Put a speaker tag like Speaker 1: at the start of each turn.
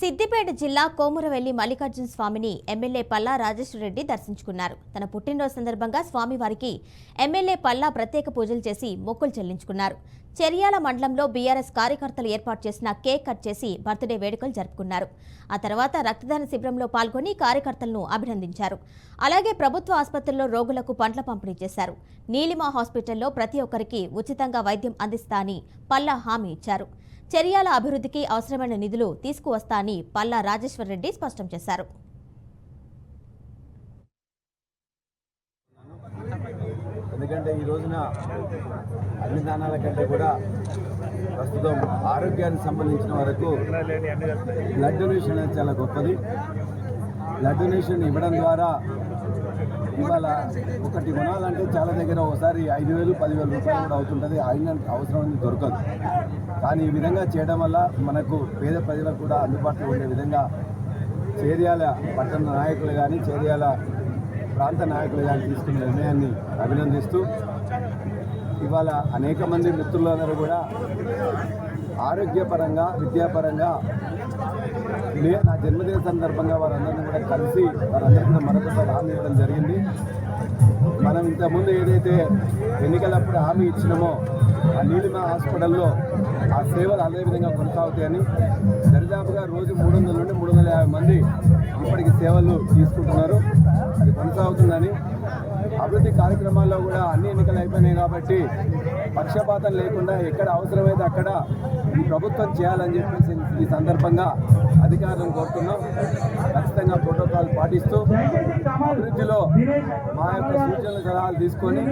Speaker 1: సిద్దిపేట జిల్లా కోమురవెల్లి మల్లికార్జున స్వామిని ఎమ్మెల్యే పల్లా రాజేశ్వర రెడ్డి దర్శించుకున్నారు. తన పుట్టినరోజు సందర్భంగా స్వామివారికి ఎమ్మెల్యే పల్లా ప్రత్యేక పూజలు చేసి మొక్కులు చెల్లించుకున్నారు. చెర్యాల మండలంలో బీఆర్ఎస్ కార్యకర్తలు ఏర్పాటు చేసిన కేక్ కట్ చేసి బర్త్డే వేడుకలు జరుపుకున్నారు. ఆ తర్వాత రక్తదాన శిబిరంలో పాల్గొని కార్యకర్తలను అభినందించారు. అలాగే ప్రభుత్వ ఆసుపత్రుల్లో రోగులకు పండ్ల పంపిణీ చేశారు. నీలిమా హాస్పిటల్లో ప్రతి ఒక్కరికి ఉచితంగా వైద్యం అందిస్తా అని పల్లా హామీ ఇచ్చారు. చెర్యాల అభివృద్ధికి అవసరమైన నిధులు తీసుకువస్తా అని పల్లా రాజేశ్వర రెడ్డి స్పష్టం చేశారు.
Speaker 2: ఎందుకంటే ఈ రోజున అన్ని దానాల కంటే కూడా ప్రస్తుతం ఆరోగ్యానికి సంబంధించిన వరకు బ్లడ్ డొనేషన్ అనేది చాలా గొప్పది. బ్లడ్ డొనేషన్ ఇవ్వడం ద్వారా ఇవాళ ఒకటి కొనాలంటే చాలా దగ్గర ఒకసారి 5,000, 10,000 రూపాయలు కూడా అవుతుంటుంది. అయిన అవసరం అనేది దొరకదు. కానీ ఈ విధంగా చేయడం వల్ల మనకు పేద ప్రజలకు కూడా అందుబాటులో ఉండే విధంగా చేర్యాల పట్టణ నాయకులు కానీ చేర్యాల ప్రాంత నాయకులు కానీ తీసుకున్న నిర్ణయాన్ని అభినందిస్తూ ఇవాళ అనేక మంది మిత్రులందరూ కూడా ఆరోగ్యపరంగా విద్యాపరంగా నా జన్మదిన సందర్భంగా వారందరినీ కూడా కలిసి వారందరికీ మరొకసారి హామీ ఇవ్వడం జరిగింది. మనం ఇంతకుముందు ఏదైతే ఎన్నికలప్పుడు హామీ ఇచ్చినామో ఆ నీలిమా హాస్పిటల్లో ఆ సేవలు అదేవిధంగా కొనసాగుతాయని దరిదాపుగా రోజు 300 నుండి 350 మంది ఇప్పటికి సేవలు తీసుకుంటున్నారు. అది కొనసాగుతుందని అభివృద్ధి కార్యక్రమాల్లో కూడా అన్ని ఎన్నికలు అయిపోయినాయి కాబట్టి పక్షపాతం లేకుండా ఎక్కడ అవసరమైతే అక్కడ ఈ ప్రభుత్వం చేయాలని చెప్పేసి ఈ సందర్భంగా అధికారులను కోరుతున్నాం. ఖచ్చితంగా ప్రోటోకాల్ పాటిస్తూ అభివృద్ధిలో మా యొక్క సూచనలు సలహాలు తీసుకొని